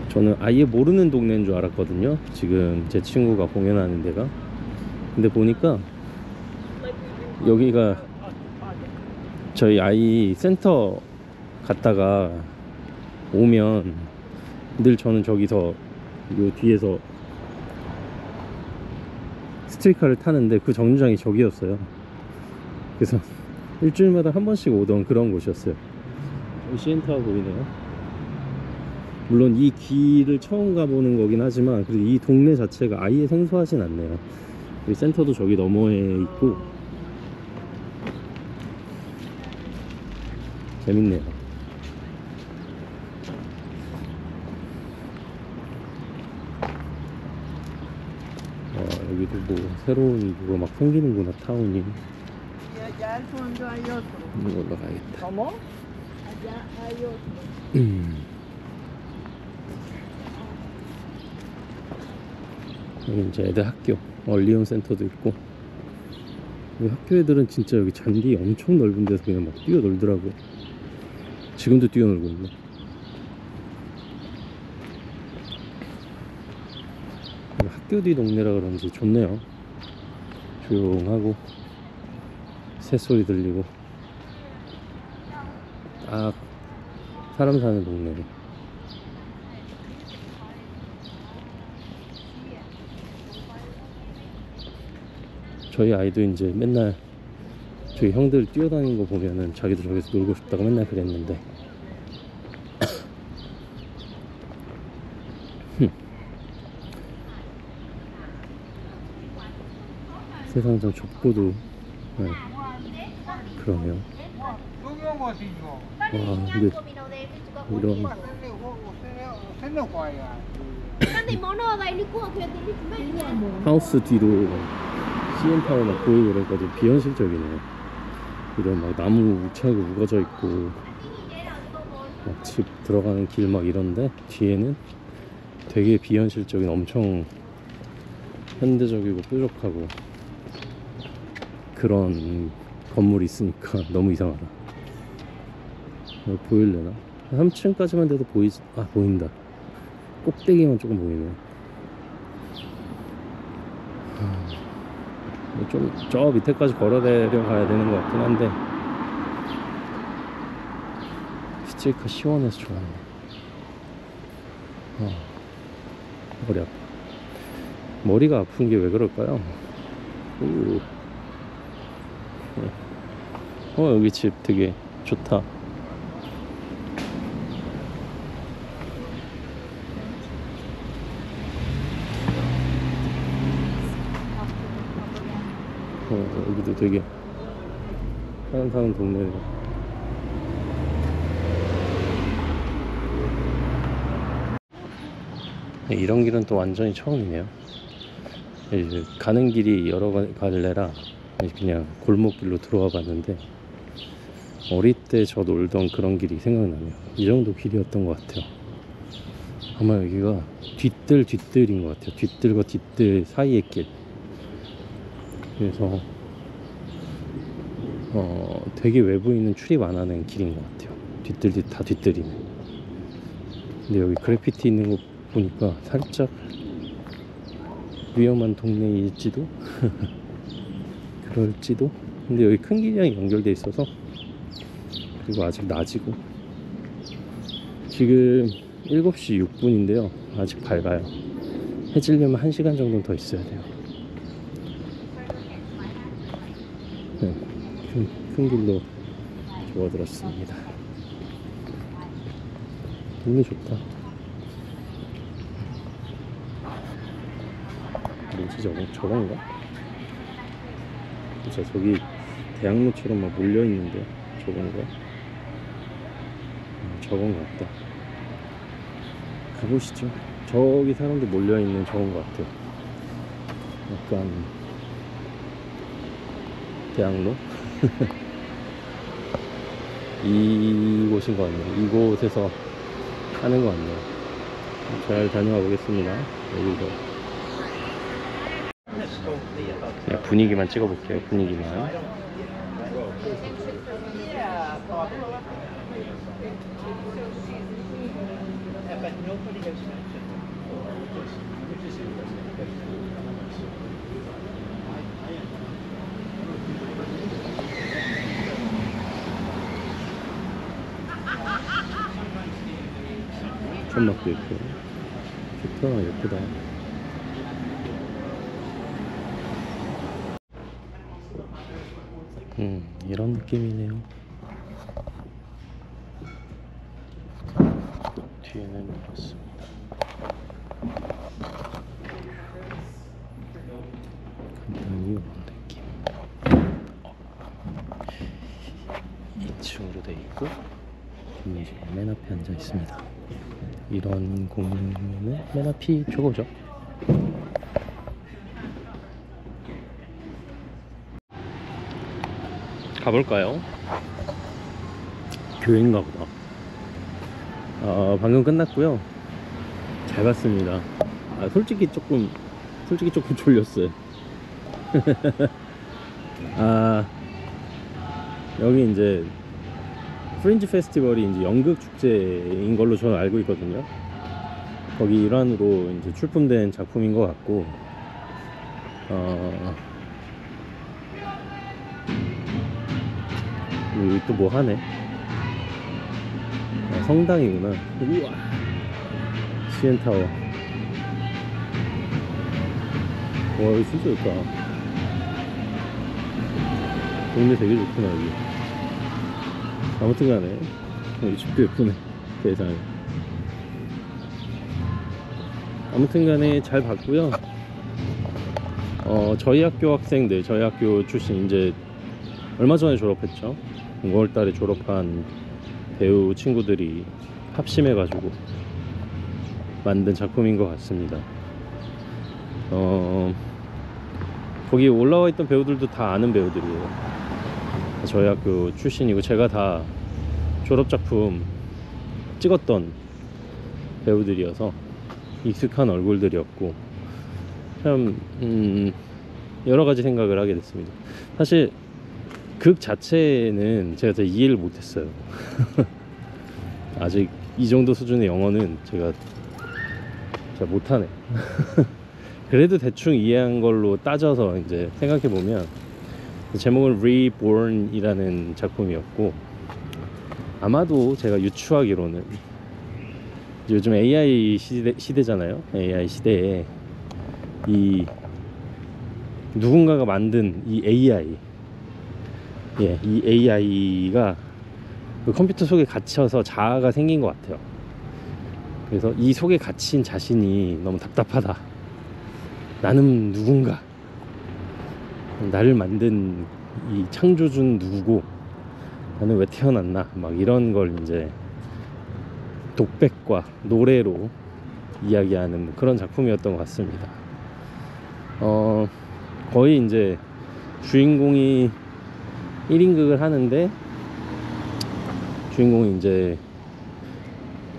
저는 아예 모르는 동네인 줄 알았거든요, 지금 제 친구가 공연하는 데가. 근데 보니까 여기가 저희 아이 센터 갔다가 오면 늘 저는 저기서 요 뒤에서 스트리트카를 타는데 그 정류장이 저기였어요. 그래서 일주일마다 한 번씩 오던 그런 곳이었어요. CN타워 보이네요. 물론 이 길을 처음 가보는 거긴 하지만 그래도 이 동네 자체가 아예 생소하진 않네요. 이 센터도 저기 너머에 있고 재밌네요. 여기도 뭐 새로운 뭐가 막 생기는구나, 타운이. 이걸로 가야겠다. 여기 이제 애들 학교 얼리온 센터도 있고, 여기 학교 애들은 진짜 여기 잔디 엄청 넓은 데서 그냥 막 뛰어놀더라고. 지금도 뛰어놀고 있네. 학교 뒤 동네라 그런지 좋네요. 조용하고 새소리 들리고 딱 사람 사는 동네네. 저희 아이도 이제 맨날 저희 형들 뛰어다니는 거 보면은 자기도 저기서 놀고 싶다고 맨날 그랬는데 세상 참 좁고도 그러네요. 와, 근데 이런 하우스 뒤로 CN타워 막 보이고 그러니까 비현실적이네요. 이런 막 나무 우체하고 우거져 있고 막 집 들어가는 길 막 이런데 뒤에는 되게 비현실적인 엄청 현대적이고 뾰족하고 그런 건물이 있으니까 너무 이상하다. 보일려나? 3층까지만 돼도 보이지? 보인다. 꼭대기만 조금 보이네. 좀 저 밑에까지 걸어 내려가야 되는 것 같긴 한데 스트리트카 시원해서 좋아요. 머리 아파. 머리가 아픈 게 왜 그럴까요? 여기 집 되게 좋다. 여기도 되게 사람 사는 동네네. 이런 길은 또 완전히 처음이네요. 이제 가는 길이 여러 갈래라 그냥 골목길로 들어와 봤는데 어릴 때 저 놀던 그런 길이 생각나네요. 이 정도 길이었던 것 같아요. 아마 여기가 뒷뜰인 것 같아요. 뒷뜰과 뒷뜰 사이의 길. 그래서 되게 외부에 있는 출입 안 하는 길인 것 같아요. 뒷뜰이 다 뒷뜰이네. 근데 여기 그래피티 있는 거 보니까 살짝 위험한 동네일지도 그럴지도. 근데 여기 큰 길이랑 연결돼 있어서, 그리고 아직 낮이고, 지금 7시 6분인데요 아직 밝아요. 해지려면 1시간 정도 더 있어야 돼요. 네, 큰 길로 접어들었습니다. 운이 좋다. 뭐지 저건가? 진짜 저기 대학로처럼 막 몰려있는데 저건가? 저건 같다. 가보시죠. 저기 사람들 몰려있는 저건 것 같아요. 약간 대학로? 이곳인 것 같네요. 이곳에서 하는 것 같네요. 잘 다녀와 보겠습니다. 여기도 그냥 분위기만 찍어볼게요. 분위기만. 천막도 있고 좋다. 예쁘다. 이런 느낌이네요. 뒤에는 이렇습니다. 간단히 이런 느낌. 2층으로 돼 있고 맨 앞에 앉아 있습니다. 이런 공연은 맨 앞이 최고죠. 가볼까요? 교회인가 보다. 방금 끝났고요. 잘 봤습니다. 솔직히 조금 졸렸어요. 여기 이제 프린지 페스티벌이 이제 연극 축제인 걸로 저는 알고 있거든요. 거기 일환으로 이제 출품된 작품인 것 같고, 여기 또 뭐 하네. 성당이구나. 우와, CN타워. 와, 여기 진짜 좋다. 동네 되게 좋구나 여기. 아무튼 간에 여기 집도 예쁘네. 세상에. 아무튼 간에 잘 봤고요. 저희 학교 학생들, 저희 학교 출신 이제 얼마 전에 졸업했죠. 5월달에 졸업한 배우 친구들이 합심해가지고 만든 작품인 것 같습니다. 거기 올라와 있던 배우들도 다 아는 배우들이에요. 저희 학교 출신이고 제가 다 졸업작품 찍었던 배우들이어서 익숙한 얼굴들이었고 참 여러가지 생각을 하게 됐습니다. 사실 극 자체는 제가 잘 이해를 못했어요. 아직 이 정도 수준의 영어는 제가 잘 못하네. 그래도 대충 이해한 걸로 따져서 이제 생각해보면 제목은 Reborn이라는 작품이었고, 아마도 제가 유추하기로는 요즘 AI 시대잖아요. AI 시대에 이 누군가가 만든 이 AI, 이 AI가 그 컴퓨터 속에 갇혀서 자아가 생긴 것 같아요. 그래서 이 속에 갇힌 자신이 너무 답답하다. 나는 누군가, 나를 만든 이 창조주는 누구고 나는 왜 태어났나, 막 이런 걸 이제 독백과 노래로 이야기하는 그런 작품이었던 것 같습니다. 거의 이제 주인공이 1인극을 하는데, 주인공이 이제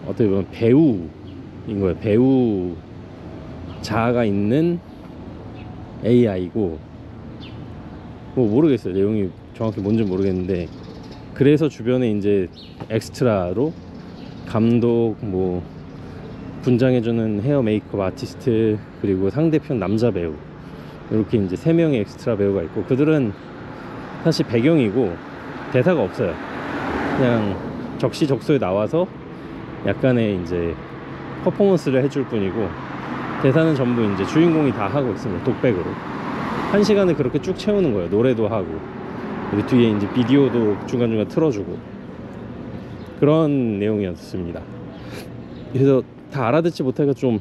어떻게 보면 배우인 거예요. 배우 자아가 있는 AI고, 뭐 모르겠어요. 내용이 정확히 뭔지 모르겠는데, 그래서 주변에 이제 엑스트라로 감독, 뭐 분장해주는 헤어 메이크업 아티스트, 그리고 상대편 남자 배우, 이렇게 이제 3명의 엑스트라 배우가 있고, 그들은 사실 배경이고 대사가 없어요. 그냥 적시적소에 나와서 약간의 이제 퍼포먼스를 해줄 뿐이고, 대사는 전부 이제 주인공이 다 하고 있습니다. 독백으로 1시간을 그렇게 쭉 채우는 거예요. 노래도 하고, 그리고 뒤에 이제 비디오도 중간중간 틀어주고, 그런 내용이었습니다. 그래서 다 알아듣지 못하니까 좀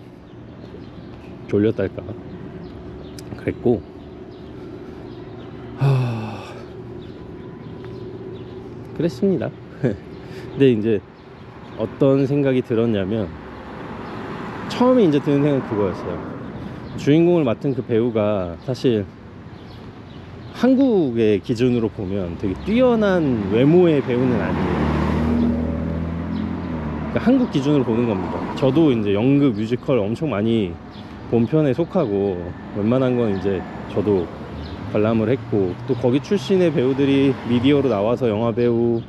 졸렸달까 그랬고, 그랬습니다. 근데 이제 어떤 생각이 들었냐면, 처음에 이제 드는 생각은 그거였어요. 주인공을 맡은 그 배우가 사실 한국의 기준으로 보면 되게 뛰어난 외모의 배우는 아니에요. 그러니까 한국 기준으로 보는 겁니다. 저도 이제 연극, 뮤지컬 엄청 많이 본 편에 속하고, 웬만한 건 이제 저도 관람을 했고, 또 거기 출신의 배우들이 미디어로 나와서 영화 배우,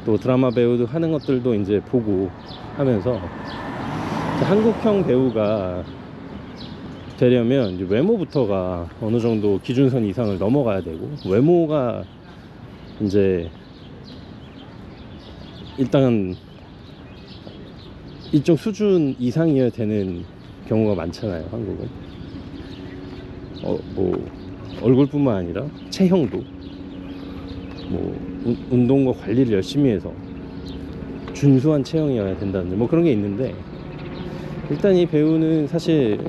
또 드라마 배우도 하는 것들도 이제 보고 하면서, 한국형 배우가 되려면 이제 외모부터가 어느 정도 기준선 이상을 넘어가야 되고, 외모가 이제 일단 일정 수준 이상이어야 되는 경우가 많잖아요, 한국은. 뭐 얼굴뿐만 아니라 체형도, 뭐 운동과 관리를 열심히 해서 준수한 체형이어야 된다든지 뭐 그런 게 있는데, 일단 이 배우는 사실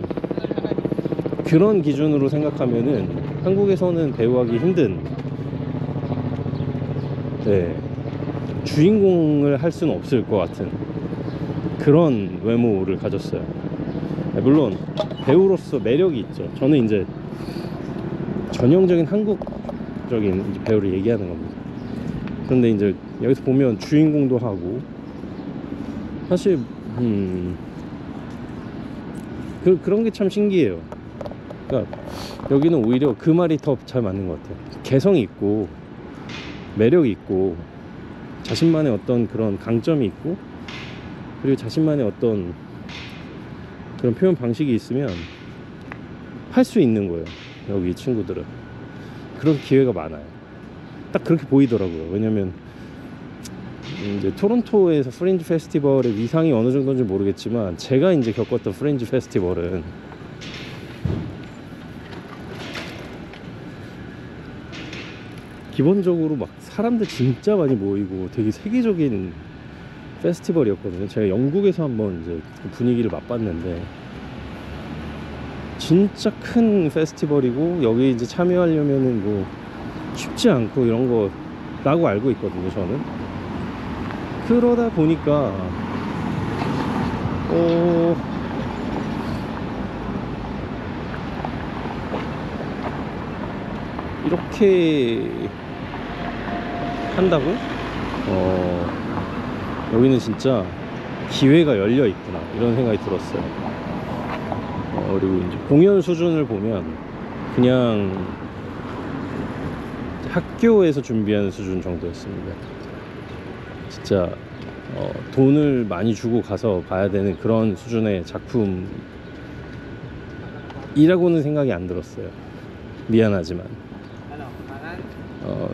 그런 기준으로 생각하면은 한국에서는 배우하기 힘든, 주인공을 할 수는 없을 것 같은 그런 외모를 가졌어요. 물론 배우로서 매력이 있죠. 저는 이제 전형적인 한국적인 이제 배우를 얘기하는 겁니다. 그런데 이제 여기서 보면 주인공도 하고, 사실 그런 게 참 신기해요. 그러니까 여기는 오히려 그 말이 더 잘 맞는 것 같아요. 개성이 있고 매력이 있고 자신만의 어떤 그런 강점이 있고, 그리고 자신만의 어떤 그런 표현 방식이 있으면 할 수 있는 거예요. 여기 친구들은 그런 기회가 많아요. 딱 그렇게 보이더라고요. 왜냐면 이제 토론토에서 프린지 페스티벌의 위상이 어느 정도인지 모르겠지만, 제가 이제 겪었던 프린지 페스티벌은 기본적으로 막 사람들 진짜 많이 모이고 되게 세계적인 페스티벌이었거든요. 제가 영국에서 한번 이제 그 분위기를 맛봤는데, 진짜 큰 페스티벌이고, 여기 이제 참여하려면은 뭐 쉽지 않고 이런 거라고 알고 있거든요, 저는. 그러다 보니까 이렇게 한다고? 여기는 진짜 기회가 열려 있구나, 이런 생각이 들었어요. 그리고 이제 공연 수준을 보면 그냥 학교에서 준비하는 수준 정도였습니다. 진짜 돈을 많이 주고 가서 봐야 되는 그런 수준의 작품이라고는 생각이 안 들었어요. 미안하지만.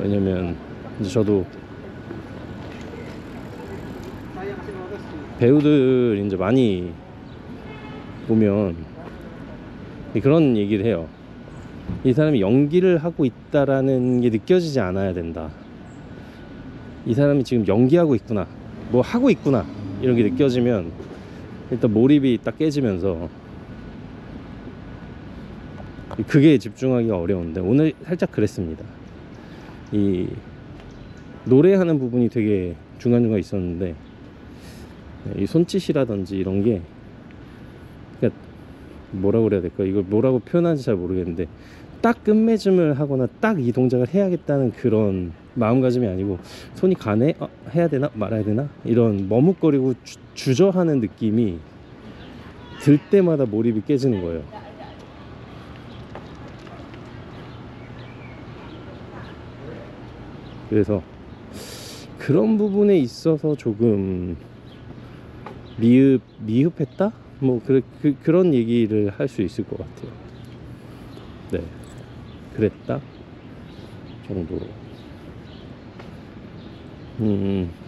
왜냐면 이제 저도 배우들 이제 많이 보면 그런 얘기를 해요. 이 사람이 연기를 하고 있다라는 게 느껴지지 않아야 된다. 이 사람이 지금 연기하고 있구나, 뭐 하고 있구나, 이런 게 느껴지면 일단 몰입이 딱 깨지면서 그게 집중하기가 어려운데, 오늘 살짝 그랬습니다. 이 노래하는 부분이 되게 중간중간 있었는데, 이 손짓이라든지 이런 게, 그러니까 뭐라고 그래야 될까, 이걸 뭐라고 표현하는지 잘 모르겠는데, 딱 끝맺음을 하거나 딱 이 동작을 해야겠다는 그런 마음가짐이 아니고, 손이 가네? 해야 되나? 말아야 되나? 이런 머뭇거리고 주저하는 느낌이 들 때마다 몰입이 깨지는 거예요. 그래서 그런 부분에 있어서 조금 미흡했다? 뭐 그런 얘기를 할 수 있을 것 같아요. 네, 그랬다 정도로.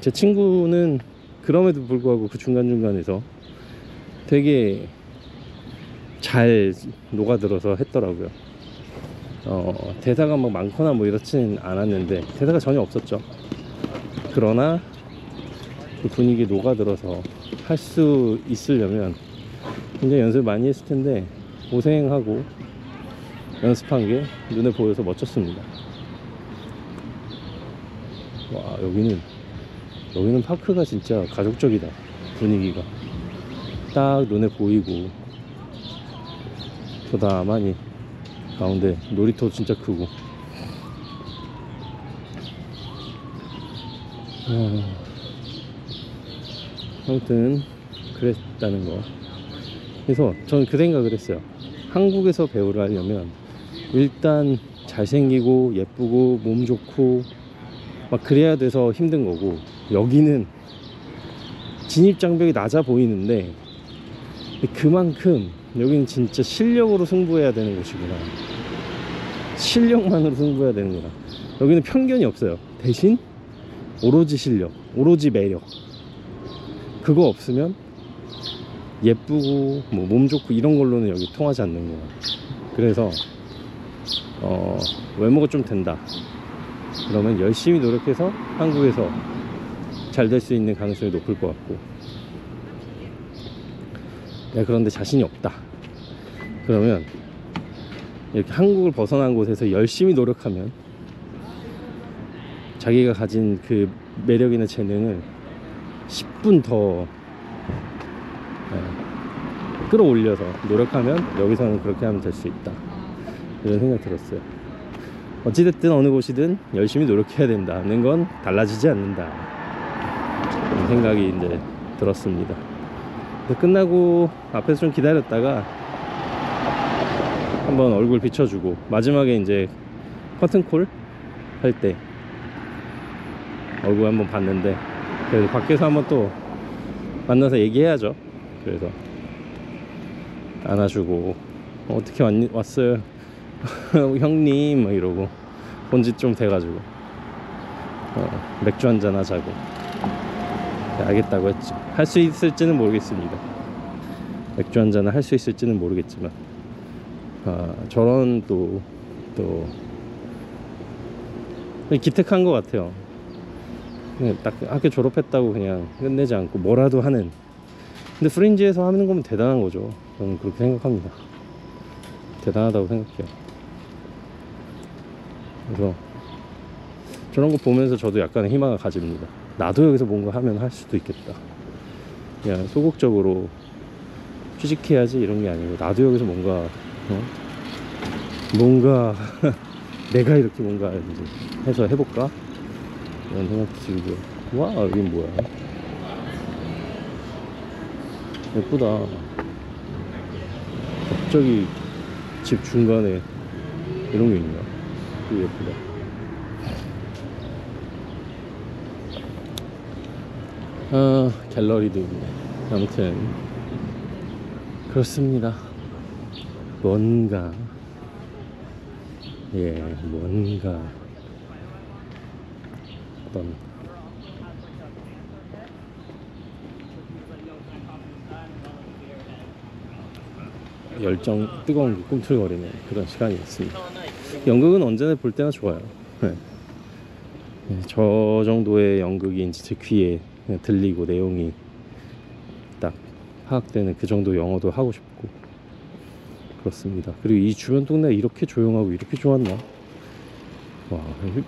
제 친구는 그럼에도 불구하고 그 중간중간에서 되게 잘 녹아들어서 했더라고요. 대사가 막 많거나 뭐 이렇지는 않았는데, 대사가 전혀 없었죠. 그러나 그 분위기에 녹아들어서 할 수 있으려면 굉장히 연습을 많이 했을 텐데, 고생하고 연습한 게 눈에 보여서 멋졌습니다. 와, 여기는 파크가 진짜 가족적이다. 분위기가 딱 눈에 보이고, 저다만이 가운데 놀이터 진짜 크고. 아무튼 그랬다는 거. 그래서 저는 그 생각을 했어요. 한국에서 배우를 하려면 일단 잘생기고 예쁘고 몸 좋고 막 그래야 돼서 힘든 거고, 여기는 진입장벽이 낮아 보이는데 그만큼 여기는 진짜 실력으로 승부해야 되는 곳이구나. 실력만으로 승부해야 되는구나. 여기는 편견이 없어요. 대신 오로지 실력, 오로지 매력, 그거 없으면 예쁘고 뭐 몸 좋고 이런 걸로는 여기 통하지 않는 거야. 그래서 외모가 좀 된다 그러면 열심히 노력해서 한국에서 잘 될 수 있는 가능성이 높을 것 같고, 내가 그런데 자신이 없다 그러면 이렇게 한국을 벗어난 곳에서 열심히 노력하면 자기가 가진 그 매력이나 재능을 10분 더 끌어올려서 노력하면 여기서는 그렇게 하면 될 수 있다, 이런 생각 들었어요. 어찌됐든 어느 곳이든 열심히 노력해야 된다는 건 달라지지 않는다, 이런 생각이 이제 들었습니다. 끝나고 앞에서 좀 기다렸다가 한번 얼굴 비춰주고, 마지막에 이제 커튼콜 할 때 얼굴 한번 봤는데, 그래서 밖에서 한번 또 만나서 얘기해야죠. 그래서 안아주고 어떻게 왔어요 형님 막 이러고, 본지 좀 돼가지고 맥주 한잔 하자고. 알겠다고 했죠. 할 수 있을지는 모르겠습니다. 맥주 한잔을 할 수 있을지는 모르겠지만 저런 또 기특한 것 같아요. 그냥 딱 학교 졸업했다고 그냥 끝내지 않고 뭐라도 하는. 근데 프린지에서 하는 거면 대단한 거죠. 저는 그렇게 생각합니다. 대단하다고 생각해요. 그래서 저런 거 보면서 저도 약간의 희망을 가집니다. 나도 여기서 뭔가 하면 할 수도 있겠다. 그냥 소극적으로 취직해야지 이런 게 아니고, 나도 여기서 뭔가 내가 이렇게 뭔가 이제 해서 해볼까? 이런 생각도 들고요. 와, 여긴 뭐야? 예쁘다. 갑자기 집 중간에 이런 게 있냐? 되게 예쁘다. 갤러리도 있네. 아무튼 그렇습니다. 뭔가 어떤 열정, 뜨거운 게 꿈틀거리는 그런 시간이 있습니다. 연극은 언제나 볼 때나 좋아요. 네. 저 정도의 연극이 제 귀에 그냥 들리고 내용이 딱 파악되는 그 정도 영화도 하고 싶고 그렇습니다. 그리고 이 주변 동네가 이렇게 조용하고 이렇게 좋았나? 와,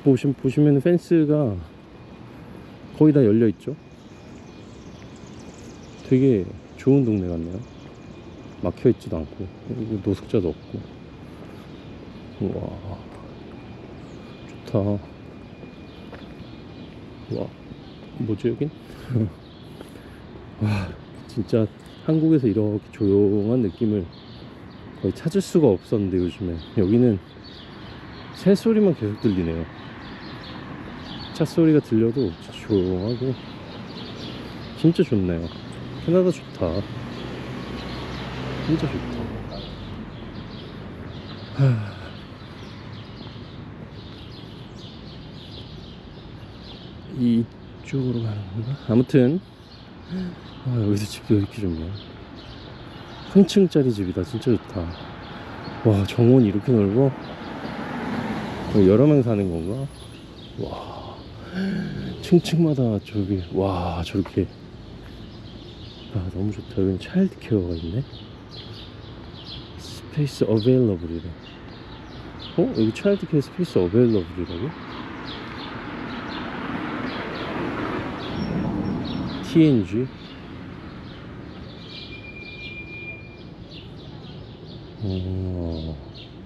보시면 펜스가 거의 다 열려있죠? 되게 좋은 동네 같네요. 막혀있지도 않고 노숙자도 없고. 우와, 좋다. 와, 뭐지 여긴? 와, 진짜 한국에서 이렇게 조용한 느낌을 거의 찾을 수가 없었는데, 요즘에 여기는 새소리만 계속 들리네요. 차 소리가 들려도 조용하고 진짜 좋네요. 캐나다 좋다. 진짜 좋다. 하... 이쪽으로 가는 건가? 아무튼 여기서 집이 왜 이렇게 좋냐. 3층짜리 집이다. 진짜 좋다. 와, 정원이 이렇게 넓어? 여러 명 사는 건가? 와, 층층마다 저기, 와, 저렇게. 아, 너무 좋다. 여기는 차일드 케어가 있네. 스페이스 어베일러블이래. 여기 차일드 케어 스페이스 어베일러블이라고? TNG?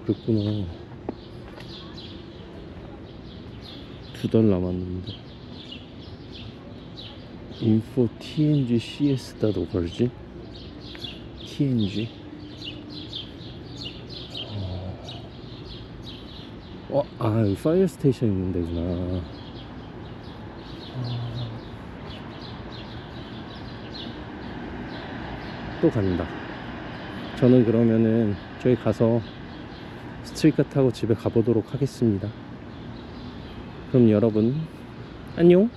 그랬구나. 2달 남았는데. info TNG CS.org? TNG? 여기 파이어 스테이션 있는 데구나. 또 간다. 저는 그러면은 저기 가서 스트리카 타고 집에 가보도록 하겠습니다. 그럼 여러분 안녕.